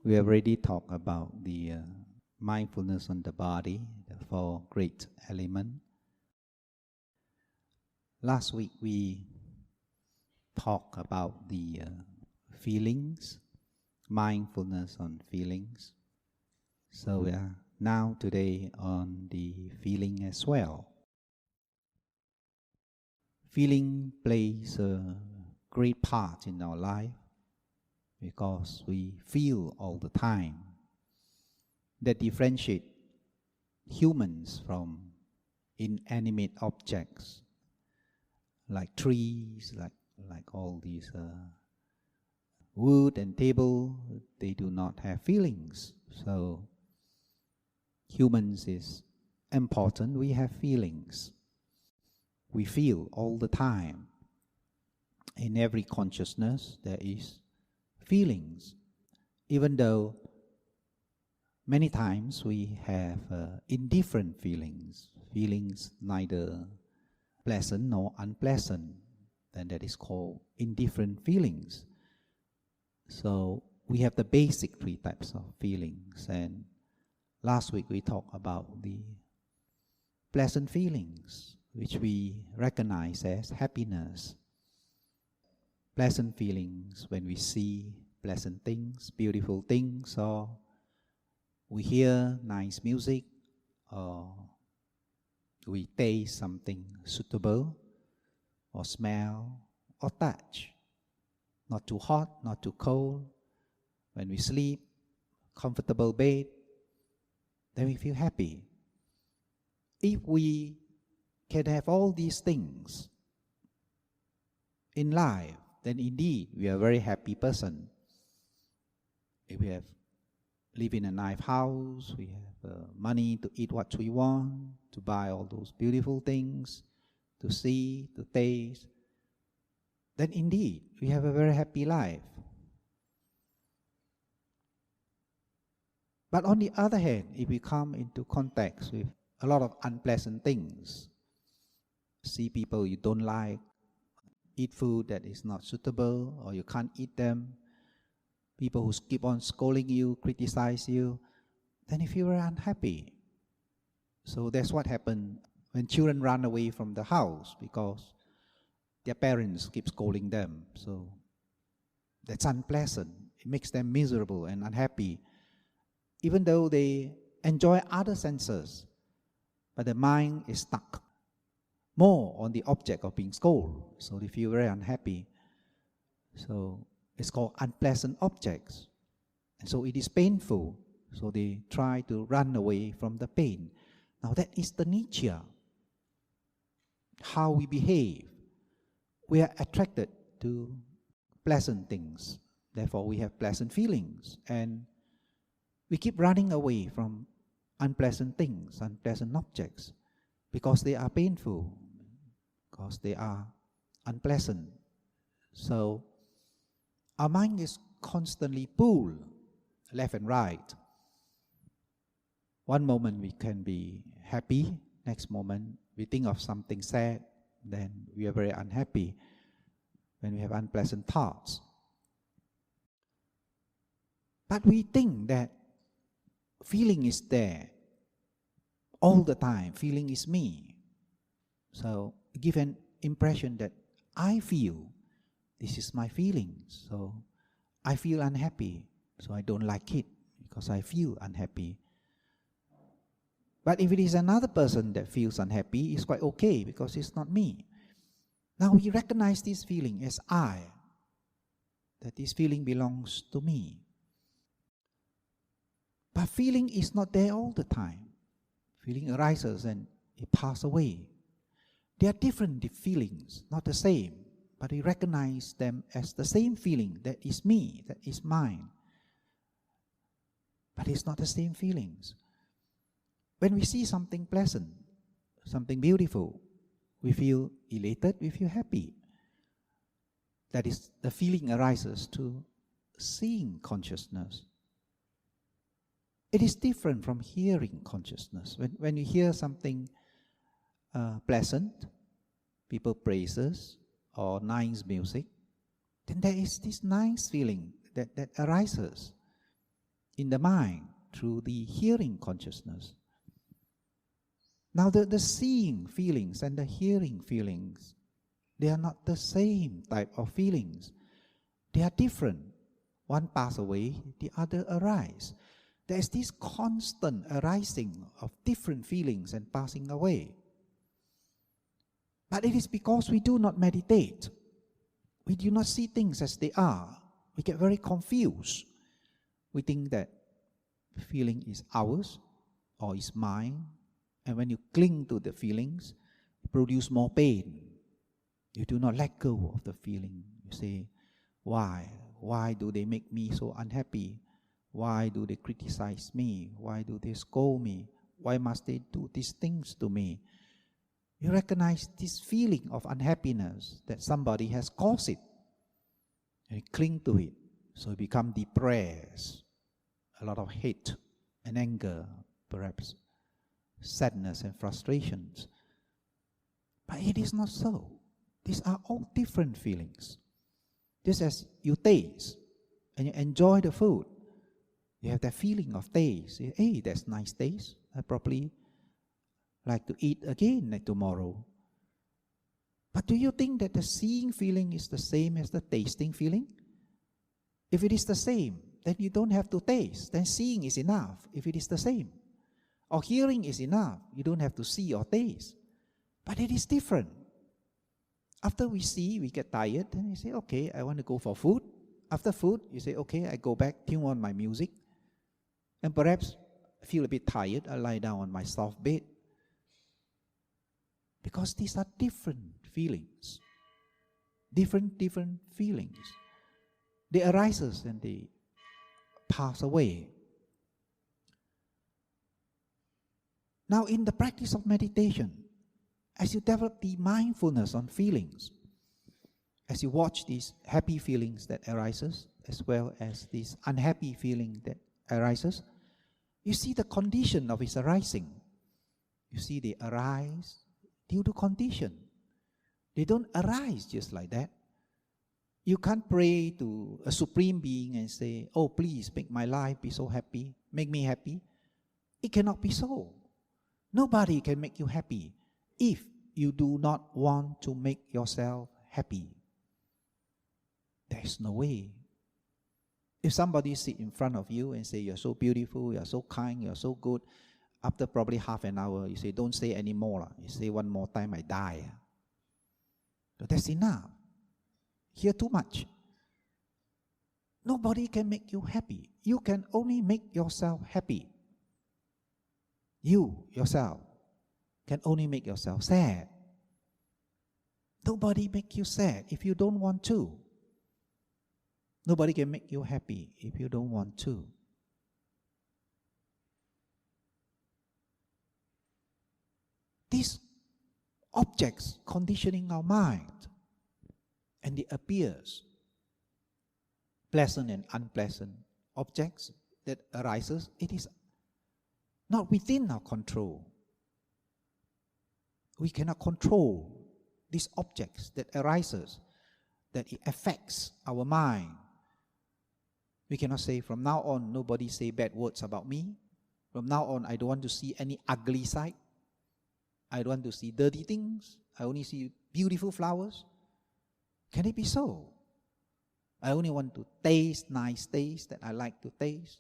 We have already talked about the mindfulness on the body, the four great elements. Last week we talked about the feelings, mindfulness on feelings. So we are now today on the feeling as well. Feeling plays a great part in our life because we feel all the time. That differentiate humans from inanimate objects like trees, like all these wood and table. They do not have feelings. So humans is important. We have feelings. We feel all the time. In every consciousness there is feelings, even though many times we have indifferent feelings, feelings neither pleasant nor unpleasant, then that is called indifferent feelings. So we have the basic three types of feelings, and last week we talked about the pleasant feelings, which we recognize as happiness. Pleasant feelings when we see pleasant things, beautiful things, or we hear nice music, or we taste something suitable, or smell, or touch. Not too hot, not too cold. When we sleep, comfortable bed, then we feel happy. If we can have all these things in life, then indeed we are a very happy person. If we have live in a nice house, we have money to eat what we want, to buy all those beautiful things, to see, to taste, then indeed we have a very happy life. But on the other hand, if we come into contact with a lot of unpleasant things, see people you don't like, eat food that is not suitable, or you can't eat them, people who keep on scolding you, criticize you, then you feel very unhappy. So that's what happens when children run away from the house because their parents keep scolding them. So that's unpleasant. It makes them miserable and unhappy, even though they enjoy other senses, but the mind is stuck more on the object of being scolded. So they feel very unhappy. So it's called unpleasant objects. And so it is painful. So they try to run away from the pain. Now that is the nature. How we behave. We are attracted to pleasant things. Therefore we have pleasant feelings. And we keep running away from unpleasant things, unpleasant objects, because they are painful, because they are unpleasant. So our mind is constantly pulled left and right. One moment we can be happy, next moment we think of something sad, then we are very unhappy when we have unpleasant thoughts. But we think that feeling is there all the time, feeling is me. So give an impression that I feel, this is my feelings. So I feel unhappy, so I don't like it because I feel unhappy. But if it is another person that feels unhappy, it's quite okay because it's not me. Now we recognize this feeling as I, that this feeling belongs to me. But feeling is not there all the time. Feeling arises and it passes away. They are different feelings, not the same, but we recognize them as the same feeling, that is me, that is mine. But it's not the same feelings. When we see something pleasant, something beautiful, we feel elated, we feel happy. That is, the feeling arises to seeing consciousness. It is different from hearing consciousness. When you hear something pleasant, people praises, or nice music, then there is this nice feeling that arises. in the mind through the hearing consciousness. Now the seeing feelings and the hearing feelings, they are not the same type of feelings. They are different. One passes away, the other arises. There is this constant arising of different feelings and passing away. But it is because we do not meditate. We do not see things as they are. We get very confused. We think that feeling is ours or is mine. And when you cling to the feelings, it produces more pain. You do not let go of the feeling. You say, why? Why do they make me so unhappy? Why do they criticize me? Why do they scold me? Why must they do these things to me? You recognize this feeling of unhappiness that somebody has caused it. And you cling to it. So you become depressed. A lot of hate and anger, perhaps sadness and frustrations. But it is not so. These are all different feelings. Just as you taste and you enjoy the food, you have that feeling of taste. Hey, that's nice taste. I probably like to eat again like tomorrow. But do you think that the seeing feeling is the same as the tasting feeling? If it is the same, then you don't have to taste. Then seeing is enough if it is the same. Or hearing is enough. You don't have to see or taste. But it is different. After we see, we get tired. Then you say, okay, I want to go for food. After food, you say, okay, I go back, tune on my music. And perhaps I feel a bit tired. I lie down on my soft bed. Because these are different feelings. Different feelings. They arise and they pass away. Now, in the practice of meditation, as you develop the mindfulness on feelings, as you watch these happy feelings that arises, as well as this unhappy feeling that arises, you see the condition of its arising. You see they arise due to condition. They don't arise just like that. You can't pray to a supreme being and say, oh, please make my life be so happy, make me happy. It cannot be so. Nobody can make you happy if you do not want to make yourself happy. There is no way. If somebody sit in front of you and say, you're so beautiful, you're so kind, you're so good, after probably half an hour, you say, don't say any more. You say one more time, I die. So that's enough. Hear too much. Nobody can make you happy. You can only make yourself happy. You, yourself, can only make yourself sad. Nobody make you sad if you don't want to. Nobody can make you happy if you don't want to. These objects conditioning our mind, and it appears pleasant and unpleasant objects that arises, it is not within our control. We cannot control these objects that arises, that it affects our mind. We cannot say, from now on, nobody say bad words about me. From now on, I don't want to see any ugly side. I don't want to see dirty things. I only see beautiful flowers. Can it be so? I only want to taste nice taste that I like to taste.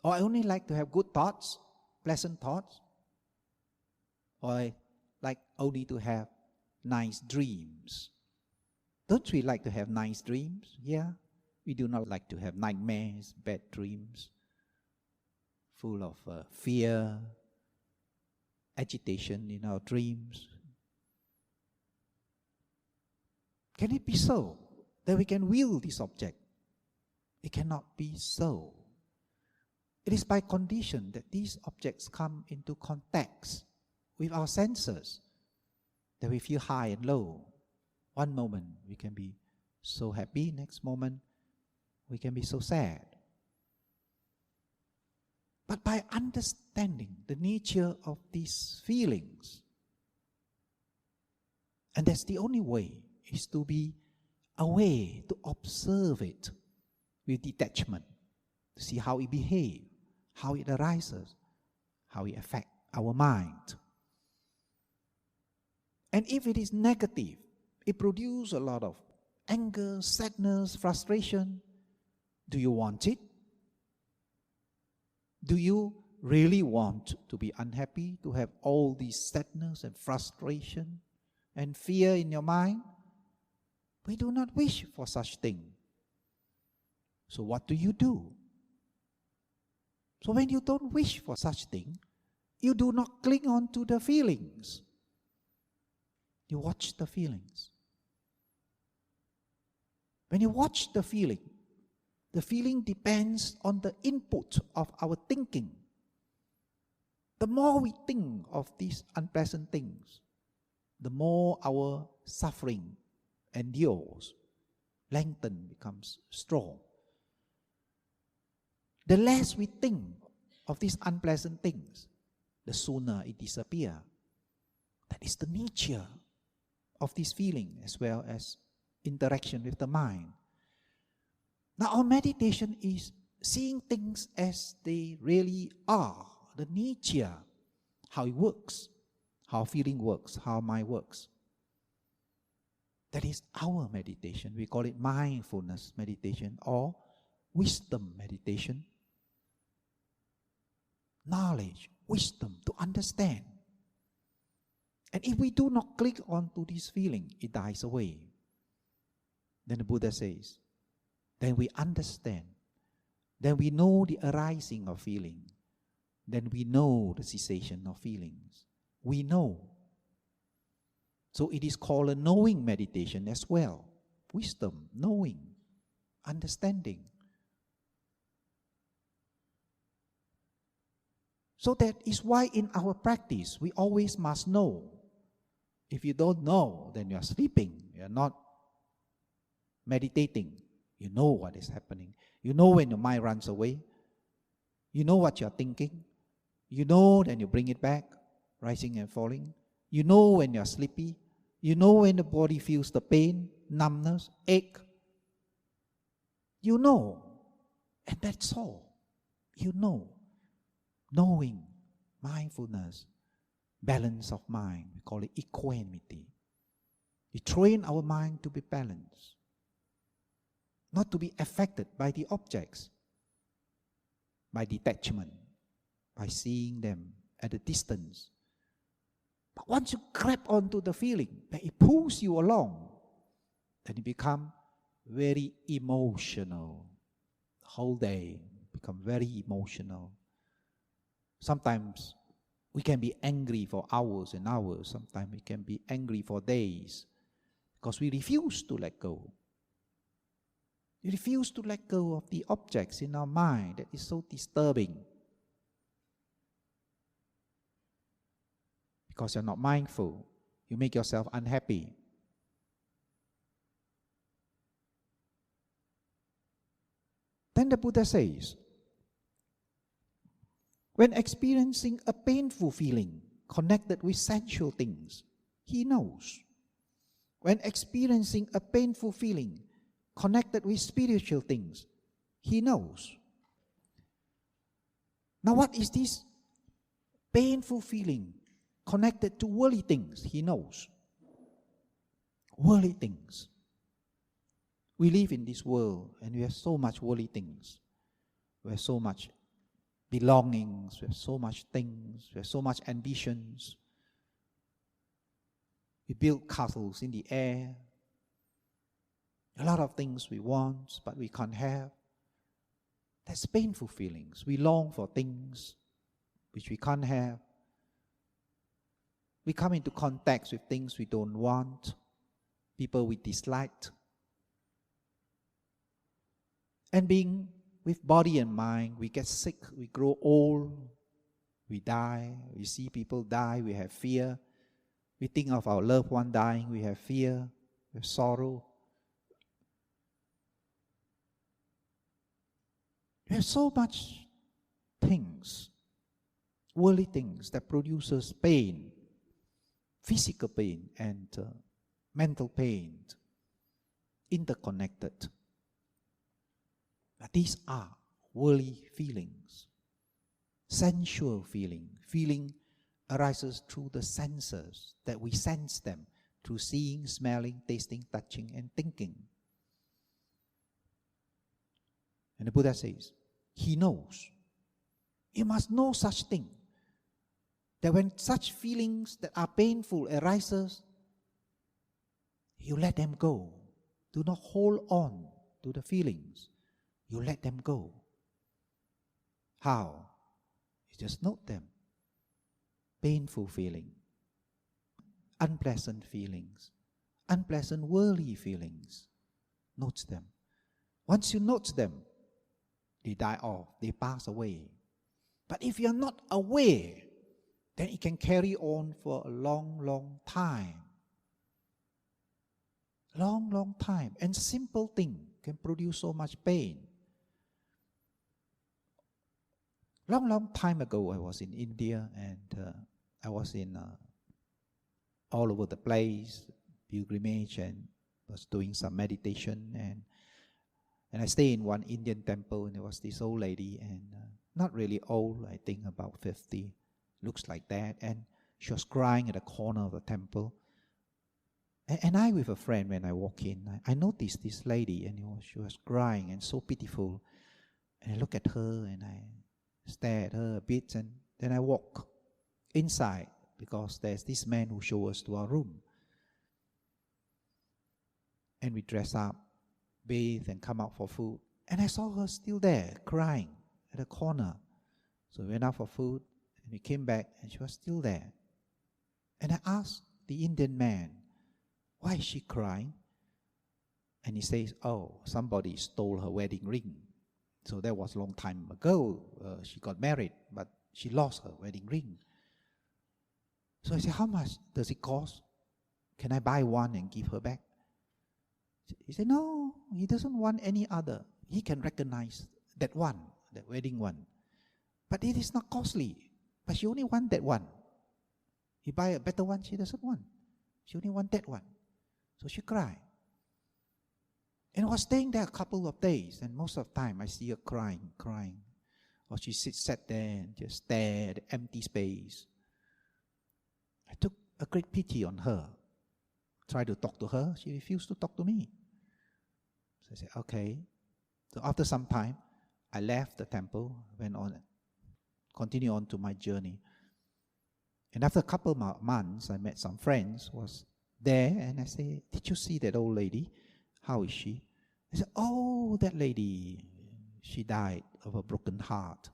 Or I only like to have good thoughts, pleasant thoughts. Or I like only to have nice dreams. Don't we like to have nice dreams? Yeah. We do not like to have nightmares, bad dreams, full of fear, agitation in our dreams. Can it be so that we can will this object? It cannot be so. It is by condition that these objects come into contact with our senses, that we feel high and low. One moment we can be so happy, next moment we can be so sad. But by understanding the nature of these feelings, and that's the only way, is to be aware, to observe it with detachment. to see how it behaves, how it arises, how it affects our mind. And if it is negative, it produces a lot of anger, sadness, frustration. Do you want it? Do you really want to be unhappy, to have all this sadness and frustration and fear in your mind? We do not wish for such thing. So what do? So when you don't wish for such thing, you do not cling on to the feelings. You watch the feelings. When you watch the feeling depends on the input of our thinking. The more we think of these unpleasant things, the more our suffering endures, lengthens, becomes strong. The less we think of these unpleasant things, the sooner it disappears. That is the nature of this feeling as well as interaction with the mind. Now our meditation is seeing things as they really are, the nature, how it works, how feeling works, how mind works. That is our meditation. We call it mindfulness meditation or wisdom meditation. Knowledge, wisdom, to understand. And if we do not click onto this feeling, it dies away. Then the Buddha says, then we understand. Then we know the arising of feeling. Then we know the cessation of feelings. We know. So it is called a knowing meditation as well. Wisdom, knowing, understanding. So that is why in our practice, we always must know. If you don't know, then you are sleeping. You are not meditating. You know what is happening. You know when your mind runs away. You know what you are thinking. You know, then you bring it back, rising and falling. You know when you are sleepy. You know when the body feels the pain, numbness, ache. You know. And that's all. You know. Knowing, mindfulness, balance of mind. We call it equanimity. We train our mind to be balanced. Not to be affected by the objects, by detachment, by seeing them at a distance. But once you grab onto the feeling, that it pulls you along, then you become very emotional. The whole day become very emotional. Sometimes we can be angry for hours and hours. Sometimes we can be angry for days because we refuse to let go. We refuse to let go of the objects in our mind that is so disturbing. Because you're not mindful, you make yourself unhappy. Then the Buddha says, when experiencing a painful feeling connected with sensual things, he knows. When experiencing a painful feeling connected with spiritual things, he knows. Now what is this painful feeling connected to worldly things? He knows. Worldly things. We live in this world and we have so much worldly things. We have so much belongings, we have so much things, we have so much ambitions. We build castles in the air. A lot of things we want, but we can't have. That's painful feelings. We long for things which we can't have. We come into contact with things we don't want, people we dislike. And being with body and mind, we get sick, we grow old, we die, we see people die, we have fear. We think of our loved one dying, we have fear, we have sorrow. We have so much things, worldly things that produces pain, physical pain and mental pain, interconnected. But these are worldly feelings, sensual feeling arises through the senses, that we sense them through seeing, smelling, tasting, touching, and thinking. And the Buddha says, he knows. You must know such thing, that when such feelings that are painful arises, you let them go. Do not hold on to the feelings. You let them go. How? You just note them. Painful feeling, unpleasant feelings, unpleasant worldly feelings. Note them. Once you note them, they die off, they pass away. But if you're not aware, then it can carry on for a long, long time. Long, long time. And simple thing can produce so much pain. Long, long time ago, I was in India, and I was in all over the place, pilgrimage, and was doing some meditation. And I stayed in one Indian temple, and there was this old lady, and not really old, I think about 50, looks like that. And she was crying at the corner of the temple. And I, with a friend, when I walk in, I noticed this lady, and she was crying and so pitiful. And I look at her, and I stare at her a bit, and then I walk inside, because there's this man who shows us to our room. And we dress up, bathe, and come out for food. And I saw her still there, crying at the corner. So we went out for food, and we came back, and she was still there. And I asked the Indian man, why is she crying? And he says, oh, somebody stole her wedding ring. So that was a long time ago. She got married, but she lost her wedding ring. So I said, how much does it cost? Can I buy one and give her back? He said, no, he doesn't want any other. He can recognize that one, that wedding one. But it is not costly. But she only wants that one. He buy a better one, she doesn't want. She only wants that one. So she cried. And I was staying there a couple of days, and most of the time I see her crying. Or she sat there and just stared at the empty space. I took a great pity on her. Tried to talk to her, she refused to talk to me. So I said, okay. So after some time, I left the temple, went on, continued on to my journey. And after a couple of months, I met some friends who was there, and I said, did you see that old lady? How is she? They said, oh, that lady, she died of a broken heart.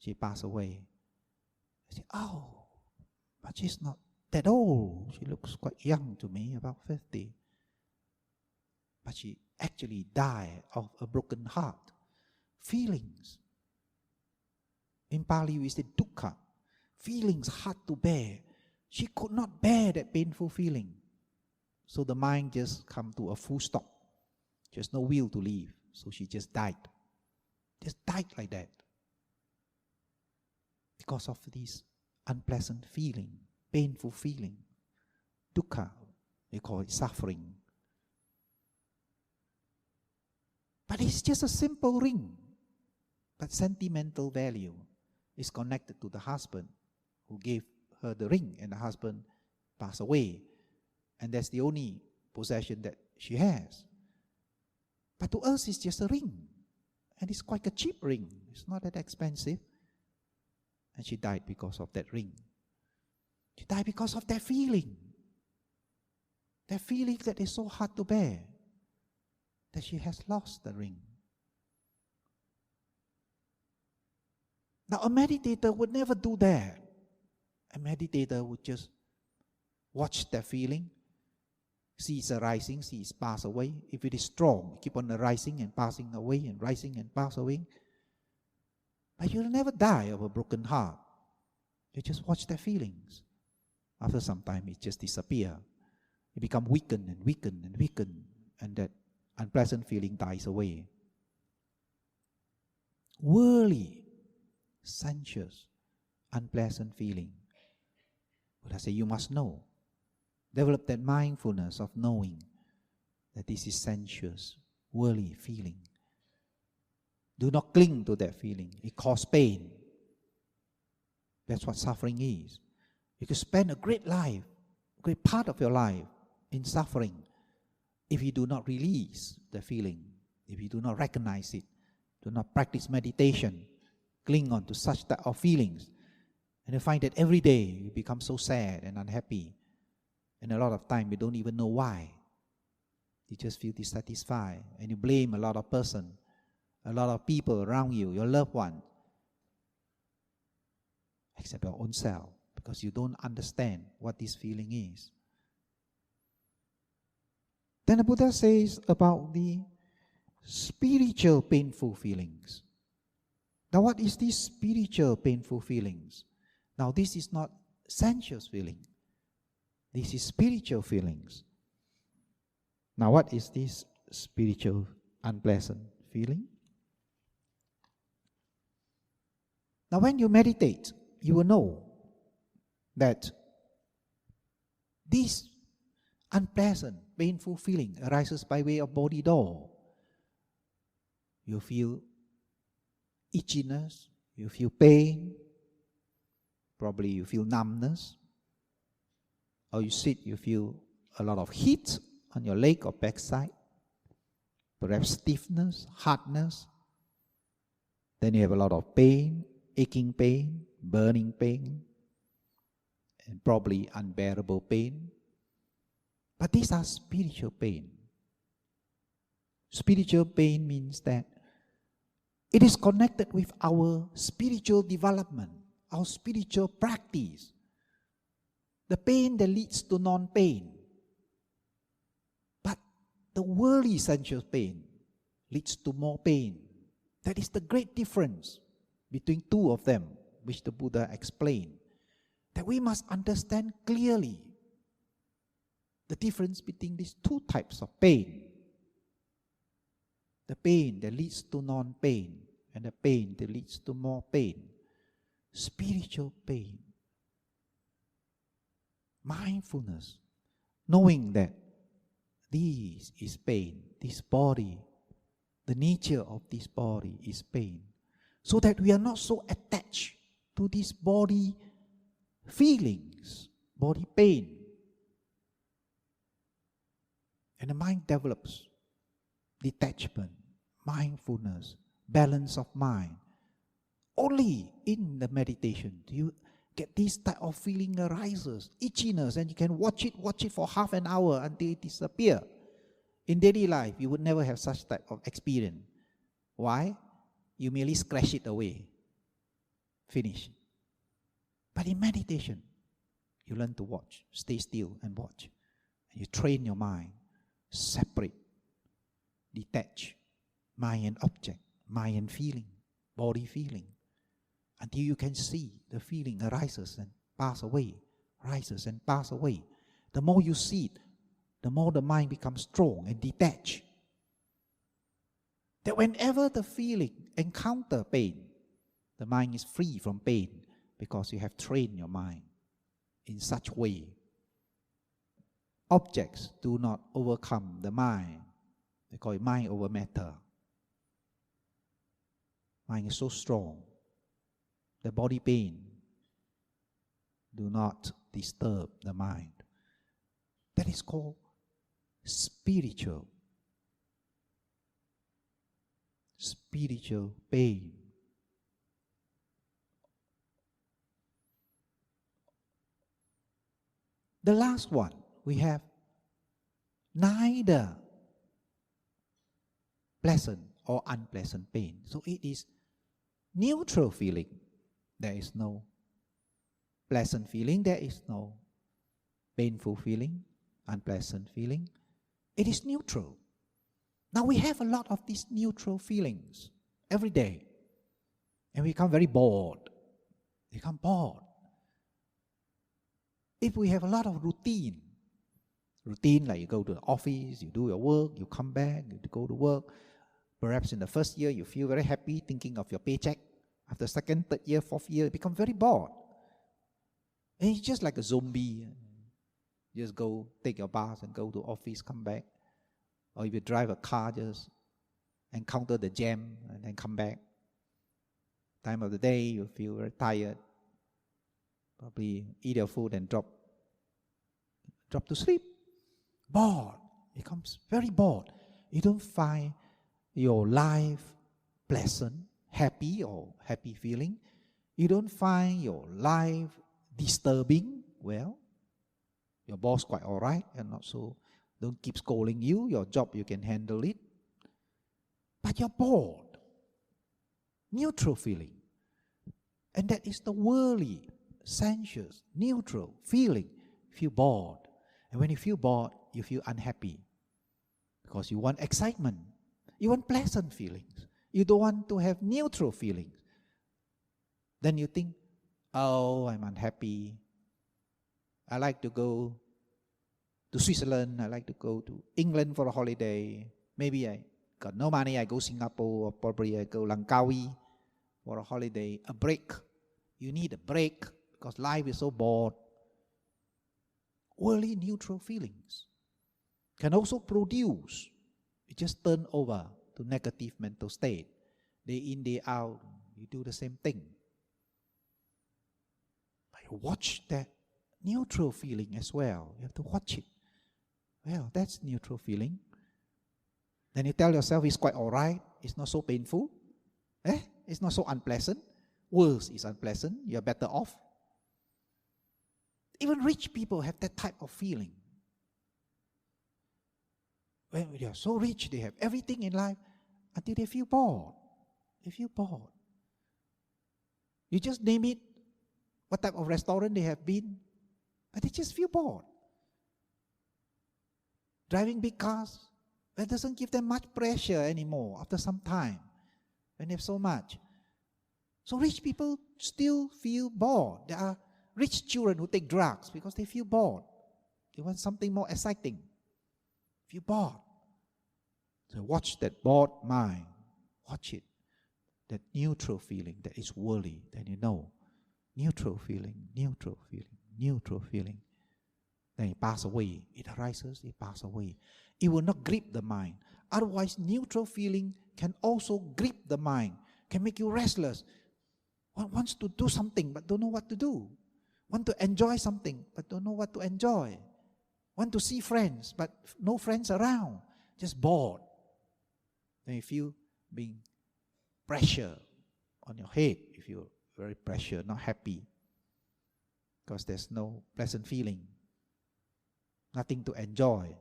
She passed away. I said, oh, but she's not that old. She looks quite young to me, about 50. But she actually died of a broken heart. Feelings. In Pali we say dukkha. Feelings hard to bear. She could not bear that painful feeling. So the mind just come to a full stop. Just no will to live. So she just died. Just died like that. Because of this unpleasant feeling, painful feeling. Dukkha, we call it suffering. But it's just a simple ring. But sentimental value is connected to the husband who gave her the ring, and the husband passed away. And that's the only possession that she has. But to us, it's just a ring. And it's quite a cheap ring. It's not that expensive. And she died because of that ring. She died because of that feeling. That feeling that is so hard to bear. That she has lost the ring. Now a meditator would never do that. A meditator would just watch that feeling. See it's arising, see it's pass away. If it is strong, keep on arising and passing away and rising and pass away. But you'll never die of a broken heart. You just watch their feelings. After some time, it just disappears. It becomes weakened and weakened and weakened, and that unpleasant feeling dies away. Worldly, sensuous, unpleasant feeling. But I say you must know. Develop that mindfulness of knowing that this is sensuous, worldly feeling. Do not cling to that feeling. It causes pain. That's what suffering is. You could spend a great life, a great part of your life in suffering if you do not release the feeling, if you do not recognize it, do not practice meditation, cling on to such type of feelings. And you find that every day you become so sad and unhappy. And a lot of time you don't even know why. You just feel dissatisfied. And you blame a lot of person, a lot of people around you, your loved one, except your own self, because you don't understand what this feeling is. Then the Buddha says about the spiritual painful feelings. Now what is these spiritual painful feelings? Now this is not sensuous feeling. This is spiritual feelings. Now what is this spiritual unpleasant feeling? Now when you meditate, you will know that this unpleasant, painful feeling arises by way of body door. You feel itchiness, you feel pain, probably you feel numbness, or you sit, you feel a lot of heat on your leg or backside, perhaps stiffness, hardness. Then you have a lot of pain, aching pain, burning pain, and probably unbearable pain. But these are spiritual pain. Spiritual pain means that it is connected with our spiritual development, our spiritual practice. The pain that leads to non-pain. But the worldly sensual pain leads to more pain. That is the great difference between two of them, which the Buddha explained. That we must understand clearly the difference between these two types of pain. The pain that leads to non-pain and the pain that leads to more pain. Spiritual pain. Mindfulness. Knowing that this is pain, this body, the nature of this body is pain. So that we are not so attached to these body feelings, body pain. And the mind develops detachment, mindfulness, balance of mind. Only in the meditation do you get this type of feeling arises, itchiness, and you can watch it for half an hour until it disappears. In daily life, you would never have such type of experience. Why? You merely scratch it away. Finish. But in meditation, you learn to watch, stay still and watch. And you train your mind, separate, detach mind and object, mind and feeling, body feeling, until you can see the feeling arises and pass away, rises and pass away. The more you see it, the more the mind becomes strong and detached. That whenever the feeling encounter pain, the mind is free from pain because you have trained your mind in such way. Objects do not overcome the mind. They call it mind over matter. Mind is so strong. The body pain do not disturb the mind. That is called spiritual pain. The last one, we have neither pleasant or unpleasant pain. So it is neutral feeling. There is no pleasant feeling. There is no painful feeling, unpleasant feeling. It is neutral. Now we have a lot of these neutral feelings every day. And we become very bored. We become bored. If we have a lot of routine like you go to the office, you do your work, you come back, you go to work. Perhaps in the first year you feel very happy thinking of your paycheck. After second, third year, fourth year, you become very bored. And it's just like a zombie. You just go take your bath and go to office, come back. Or if you drive a car, just encounter the jam, and then come back. Time of the day, you feel very tired. Probably eat your food and drop to sleep. Bored. Becomes very bored. You don't find your life pleasant, happy or happy feeling. You don't find your life disturbing. Well, your boss quite all right and not so. Don't keep scolding you. Your job, you can handle it. But you're bored. Neutral feeling. And that is the worldly, sensuous, neutral feeling. Feel bored. And when you feel bored, you feel unhappy. Because you want excitement. You want pleasant feelings. You don't want to have neutral feelings. Then you think, oh, I'm unhappy. I like to go to Switzerland. I like to go to England for a holiday. Maybe I got no money. I go Singapore, or probably I go Langkawi for a holiday. A break. You need a break because life is so bored. Worldly neutral feelings can also produce. You just turn over to negative mental state. Day in, day out, you do the same thing. But you watch that neutral feeling as well. You have to watch it. Well, that's neutral feeling. Then you tell yourself it's quite all right. It's not so painful. It's not so unpleasant. Worse is unpleasant. You're better off. Even rich people have that type of feeling. When they are so rich, they have everything in life until they feel bored. They feel bored. You just name it, what type of restaurant they have been, but they just feel bored. Driving big cars, that doesn't give them much pressure anymore after some time when they have so much. So rich people still feel bored. There are rich children who take drugs because they feel bored. They want something more exciting. Feel bored. So watch that bored mind. Watch it. That neutral feeling that is worldly. Then you know. Neutral feeling, neutral feeling, neutral feeling. Then it passes away. It arises, it passes away. It will not grip the mind. Otherwise, neutral feeling can also grip the mind. Can make you restless. One wants to do something but don't know what to do. Want to enjoy something but don't know what to enjoy. Want to see friends but no friends around. Just bored. Then you feel being pressure on your head. You feel very pressure, not happy. Because there's no pleasant feeling. Nothing to enjoy.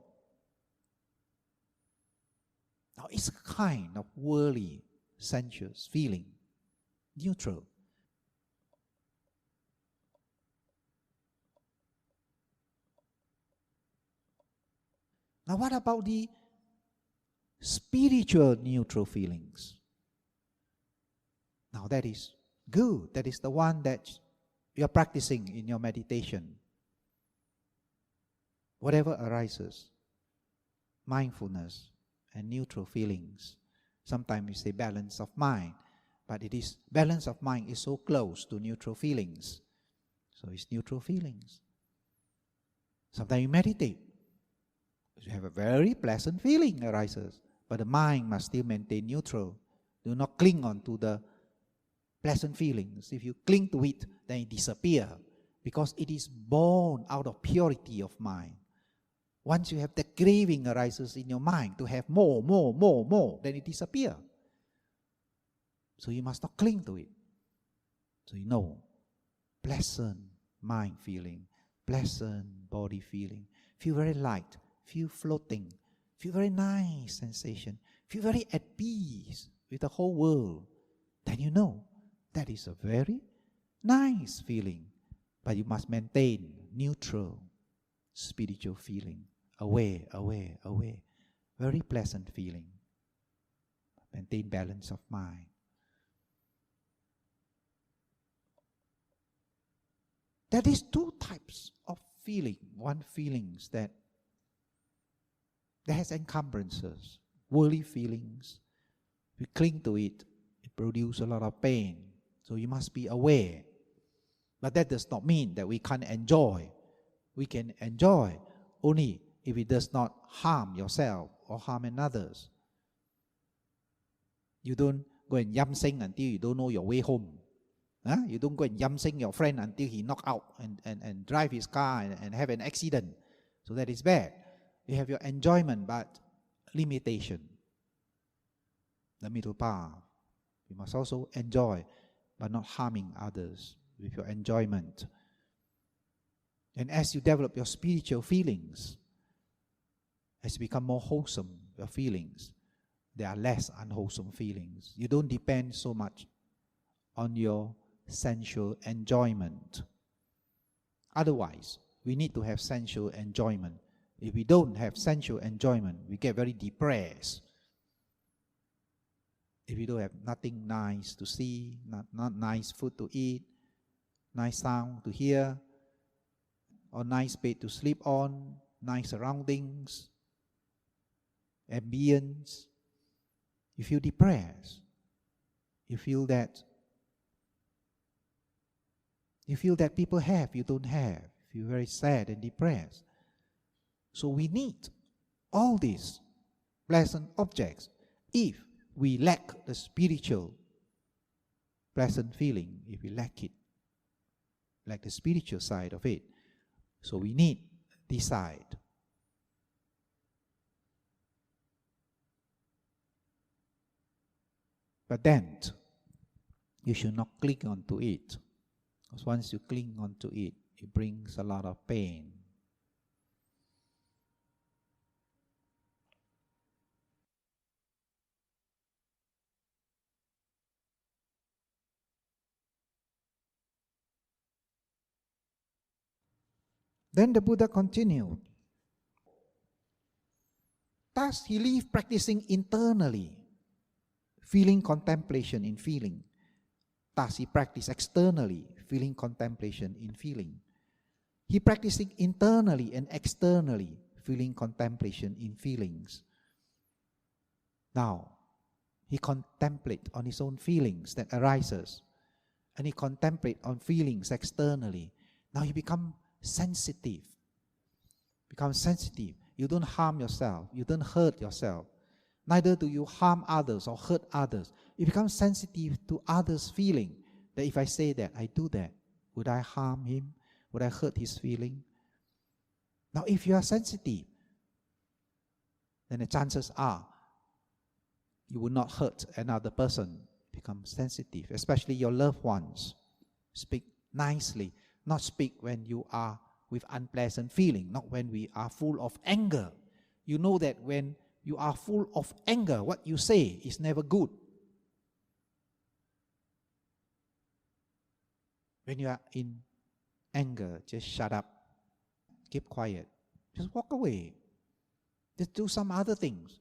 Now it's a kind of worldly, sensuous feeling. Neutral. Now what about the spiritual neutral feelings? Now that is good. That is the one that you are practicing in your meditation. Whatever arises, mindfulness and neutral feelings. Sometimes we say balance of mind, but it is balance of mind is so close to neutral feelings. So it's neutral feelings. Sometimes you meditate. You have a very pleasant feeling arises, but the mind must still maintain neutral. Do not cling on to the pleasant feelings. If you cling to it, then it disappears because it is born out of purity of mind. Once you have that craving arises in your mind to have more, then it disappears. So you must not cling to it. So you know, pleasant mind feeling, pleasant body feeling, feel very light, feel floating, feel very nice sensation, feel very at peace with the whole world. Then you know, that is a very nice feeling. But you must maintain neutral, spiritual feeling. Away. Very pleasant feeling. Maintain balance of mind. There is two types of feeling. One feelings that has encumbrances, worldly feelings. We cling to it, it produces a lot of pain. So you must be aware. But that does not mean that we can't enjoy. We can enjoy only if it does not harm yourself or harm others. You don't go and yam sing until you don't know your way home. You don't go and yam sing your friend until he knock out and drive his car and have an accident. So that is bad. You have your enjoyment, but limitation. The middle path. You must also enjoy, but not harming others with your enjoyment. And as you develop your spiritual feelings, as you become more wholesome, your feelings, there are less unwholesome feelings. You don't depend so much on your sensual enjoyment. Otherwise, we need to have sensual enjoyment. If we don't have sensual enjoyment, we get very depressed. If you don't have nothing nice to see, not nice food to eat, nice sound to hear, or nice bed to sleep on, nice surroundings, ambience, you feel depressed. You feel that people have, you don't have. You feel very sad and depressed. So we need all these pleasant objects. If we lack the spiritual pleasant feeling, if we lack it, like the spiritual side of it, so we need this side. But then, you should not cling onto it. Because once you cling onto it, it brings a lot of pain. Then the Buddha continued. Thus he lived practicing internally, feeling contemplation in feeling. Thus he practiced externally, feeling contemplation in feeling. He practicing internally and externally, feeling contemplation in feelings. Now, he contemplate on his own feelings that arises, and he contemplate on feelings externally. Now he become sensitive. Become sensitive. You don't harm yourself. You don't hurt yourself. Neither do you harm others or hurt others. You become sensitive to others' feeling. That if I say that, I do that, would I harm him? Would I hurt his feeling? Now, if you are sensitive, then the chances are you will not hurt another person. Become sensitive, especially your loved ones. Speak nicely. Not speak when you are with unpleasant feeling, not when we are full of anger. You know that when you are full of anger, what you say is never good. When you are in anger, just shut up. Keep quiet. Just walk away. Just do some other things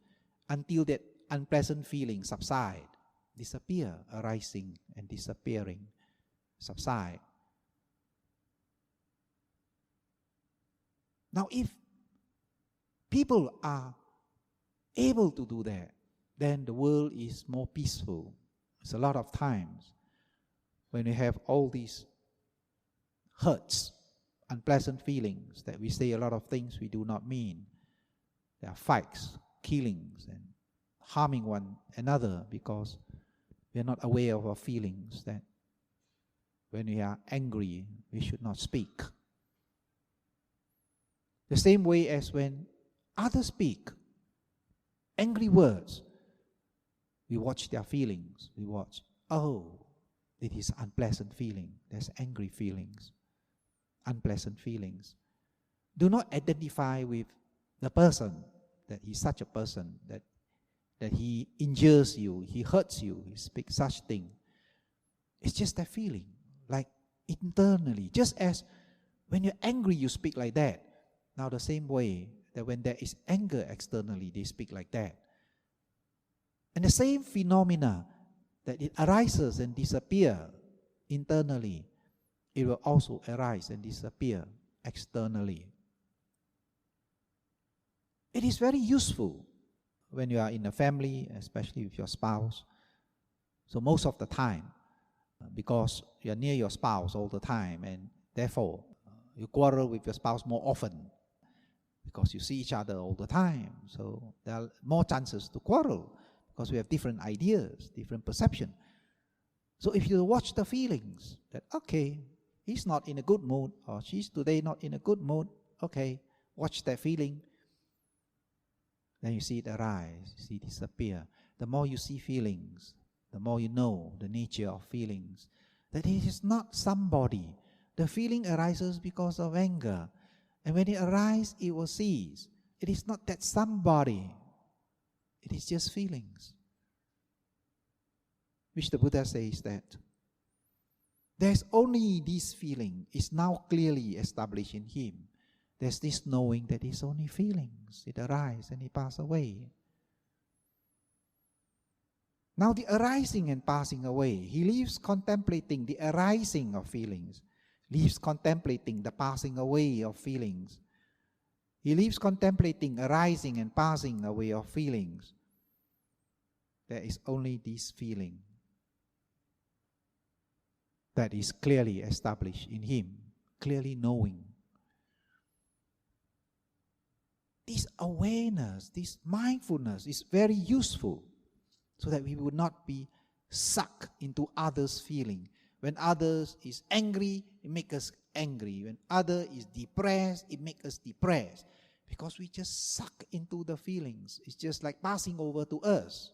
until that unpleasant feeling subside, disappear, arising and disappearing, subside. Now, if people are able to do that, then the world is more peaceful. It's a lot of times when we have all these hurts, unpleasant feelings, that we say a lot of things we do not mean. There are fights, killings, and harming one another because we are not aware of our feelings, that when we are angry, we should not speak. The same way as when others speak angry words, we watch their feelings. We watch, oh, it is unpleasant feeling. There's angry feelings, unpleasant feelings. Do not identify with the person, that he's such a person, that he injures you, he hurts you, he speaks such thing. It's just that feeling, like internally. Just as when you're angry, you speak like that. Now the same way that when there is anger externally, they speak like that. And the same phenomena that it arises and disappears internally, it will also arise and disappear externally. It is very useful when you are in a family, especially with your spouse. So most of the time, because you are near your spouse all the time, and therefore you quarrel with your spouse more often, because you see each other all the time. So there are more chances to quarrel, because we have different ideas, different perception. So if you watch the feelings, that okay, he's not in a good mood, or she's today not in a good mood, okay, watch that feeling. Then you see it arise, you see it disappear. The more you see feelings, the more you know the nature of feelings. That it is not somebody. The feeling arises because of anger. And when it arises, it will cease. It is not that somebody. It is just feelings. Which the Buddha says that there's only this feeling is now clearly established in him. There's this knowing that it's only feelings. It arises and it passes away. Now the arising and passing away, he leaves contemplating the arising of feelings, leaves contemplating the passing away of feelings. He leaves contemplating arising and passing away of feelings. There is only this feeling that is clearly established in him, clearly knowing. This awareness, this mindfulness is very useful so that we would not be sucked into others' feeling. When others is angry, it makes us angry. When other is depressed, it makes us depressed. Because we just suck into the feelings. It's just like passing over to us.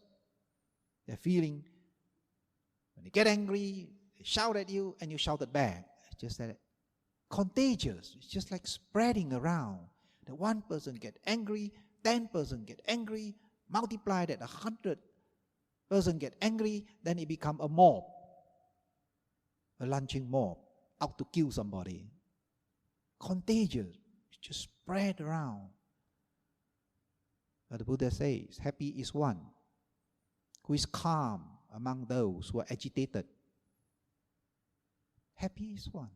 The feeling, when you get angry, they shout at you and you shouted back. It's just that contagious. It's just like spreading around. The one person get angry, 10 person get angry, multiply that 100 person get angry, then it become a mob, a lynching mob, out to kill somebody. Contagious, it just spread around. But the Buddha says, happy is one who is calm among those who are agitated. Happy is one.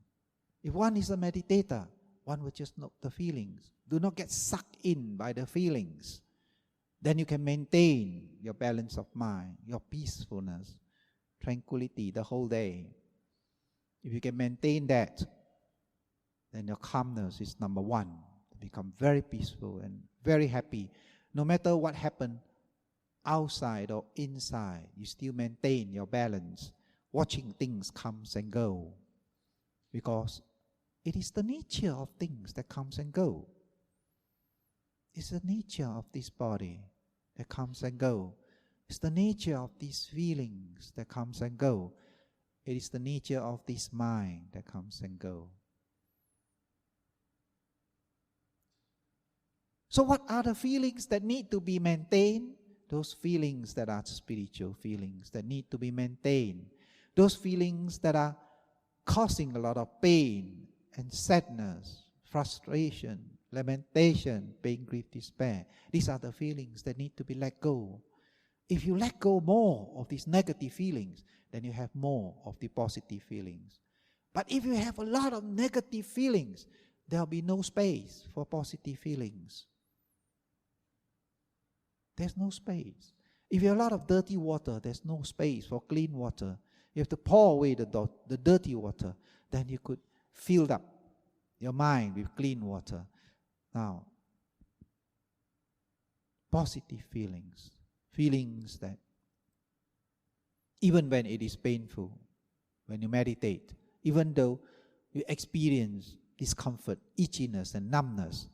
If one is a meditator, one will just note the feelings. Do not get sucked in by the feelings. Then you can maintain your balance of mind, your peacefulness, tranquility the whole day. If you can maintain that, then your calmness is number one. You become very peaceful and very happy. No matter what happens outside or inside, you still maintain your balance, watching things comes and go. Because it is the nature of things that comes and go. It's the nature of this body that comes and go. It's the nature of these feelings that comes and go. It is the nature of this mind that comes and go. So what are the feelings that need to be maintained? Those feelings that are spiritual feelings that need to be maintained. Those feelings that are causing a lot of pain and sadness, frustration, lamentation, pain, grief, despair. These are the feelings that need to be let go. If you let go more of these negative feelings, then you have more of the positive feelings. But if you have a lot of negative feelings, there will be no space for positive feelings. There's no space. If you have a lot of dirty water, there's no space for clean water. You have to pour away the dirty water, then you could fill up your mind with clean water. Now, positive feelings, feelings that even when it is painful, when you meditate, even though you experience discomfort, itchiness and numbness,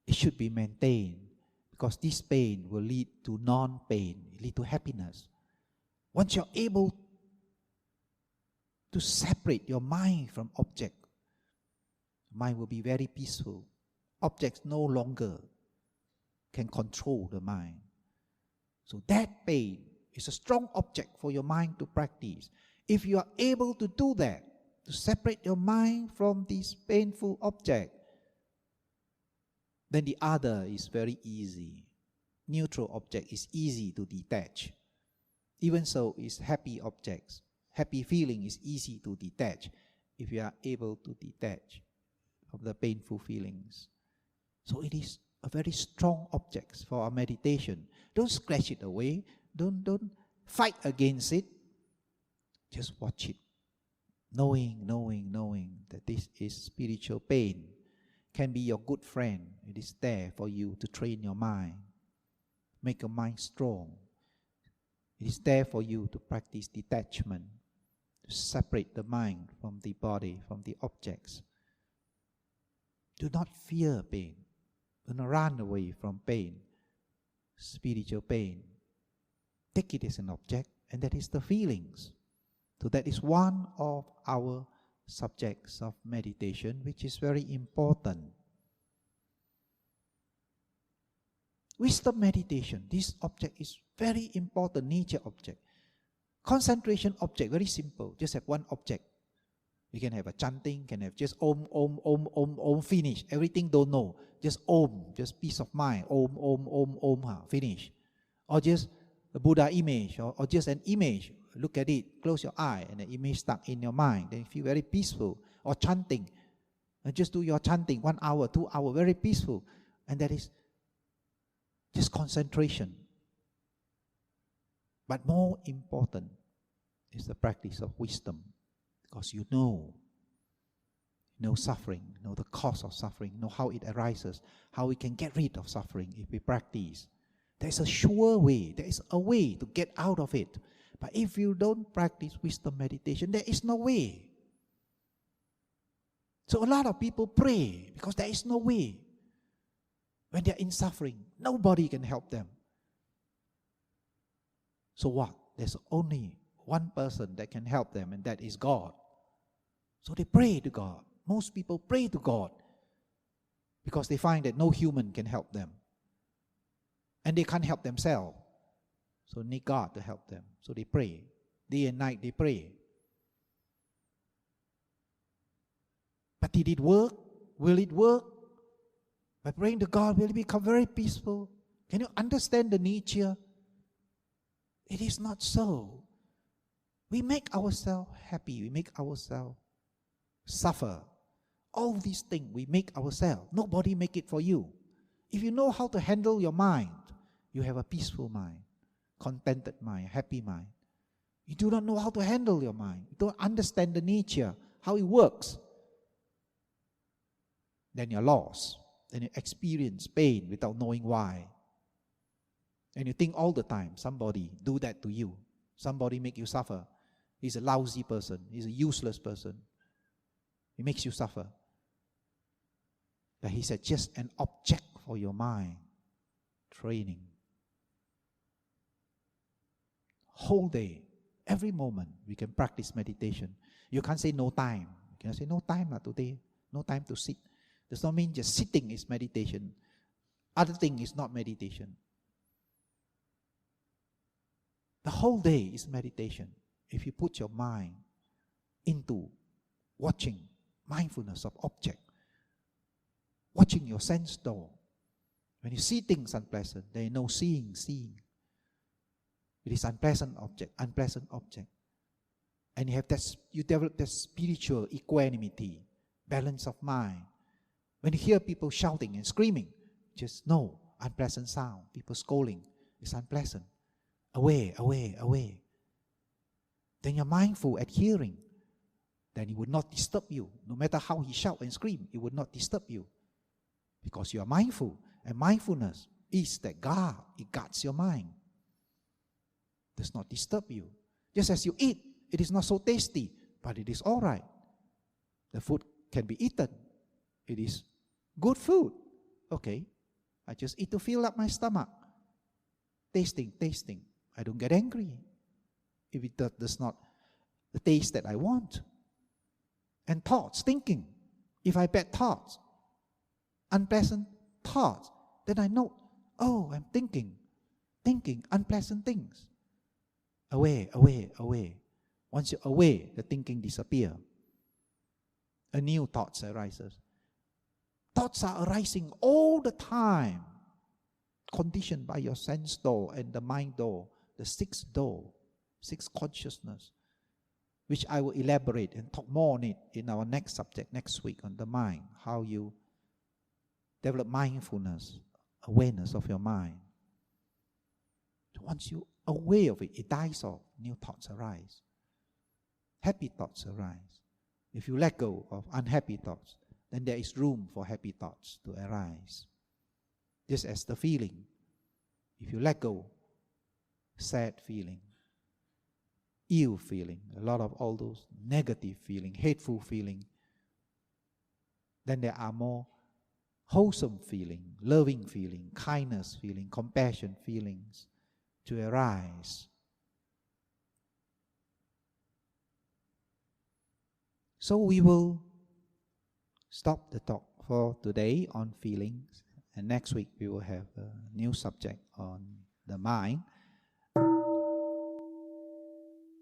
it should be maintained because this pain will lead to non-pain, lead to happiness. Once you're able to separate your mind from object, mind will be very peaceful. Objects no longer can control the mind. So that pain is a strong object for your mind to practice. If you are able to do that, to separate your mind from this painful object, then the other is very easy. Neutral object is easy to detach. Even so is happy objects. Happy feeling is easy to detach if you are able to detach of the painful feelings. So it is a very strong object for our meditation. Don't scratch it away. Don't fight against it. Just watch it. Knowing that this is spiritual pain. Can be your good friend. It is there for you to train your mind. Make your mind strong. It is there for you to practice detachment, to separate the mind from the body, from the objects. Do not fear pain. Do not run away from pain, spiritual pain. Take it as an object, and that is the feelings. So that is one of our subjects of meditation, which is very important. Wisdom meditation, this object is very important, nature object. Concentration object, very simple, just have one object. We can have a chanting, can have just om, om, om, om, om, finish. Everything don't know, just om, just peace of mind, om, om, om, om, finish. Or just a Buddha image, or just an image, look at it, close your eye, and the image stuck in your mind, then you feel very peaceful. Or chanting, and just do your chanting, 1 hour, 2 hours, very peaceful. And that is just concentration. But more important is the practice of wisdom, because you know suffering, know the cause of suffering, know how it arises, how we can get rid of suffering if we practice. There is a sure way, there is a way to get out of it. But if you don't practice wisdom meditation, there is no way. So a lot of people pray because there is no way. When they are in suffering, nobody can help them. So what? There's only one person that can help them, and that is God. So they pray to God. Most people pray to God because they find that no human can help them. And they can't help themselves. So they need God to help them. So they pray. Day and night they pray. But did it work? Will it work? By praying to God, will it become very peaceful? Can you understand the nature? It is not so. We make ourselves happy. We make ourselves suffer. All these things we make ourselves. Nobody make it for you. If you know how to handle your mind, you have a peaceful mind, contented mind, happy mind. You do not know how to handle your mind. You don't understand the nature, how it works. Then you're lost. Then you experience pain without knowing why. And you think all the time, somebody do that to you. Somebody make you suffer. He's a lousy person. He's a useless person. He makes you suffer. But he said, just an object for your mind. Training. Whole day, every moment, we can practice meditation. You can't say no time. You can say no time today. No time to sit. Does not mean just sitting is meditation. Other thing is not meditation. The whole day is meditation. If you put your mind into watching mindfulness of object, watching your sense door. When you see things unpleasant, there is no seeing. It is unpleasant object. And you develop that spiritual equanimity, balance of mind. When you hear people shouting and screaming, just know, unpleasant sound, people scolding, it's unpleasant. Away. Then you're mindful at hearing. Then it would not disturb you. No matter how he shout and scream, it would not disturb you. Because you are mindful. And mindfulness is that guard. It guards your mind. Does not disturb you. Just as you eat, it is not so tasty, but it is all right. The food can be eaten. It is good food. Okay, I just eat to fill up my stomach. Tasting. I don't get angry if it does not the taste that I want. And thoughts, thinking. If I bad thoughts, unpleasant thoughts, then I know, oh, I'm thinking unpleasant things. Away. Once you're away, the thinking disappears. A new thought arises. Thoughts are arising all the time, conditioned by your sense door and the mind door, the sixth door, sixth consciousness, which I will elaborate and talk more on it in our next subject next week on the mind, how you develop mindfulness, awareness of your mind. Once you're aware of it, it dies off, new thoughts arise. Happy thoughts arise. If you let go of unhappy thoughts, then there is room for happy thoughts to arise. Just as the feeling. If you let go, sad feeling, ill feeling, a lot of all those negative feeling, hateful feeling. Then there are more wholesome feeling, loving feeling, kindness feeling, compassion feelings to arise. So we will stop the talk for today on feelings, and next week we will have a new subject on the mind.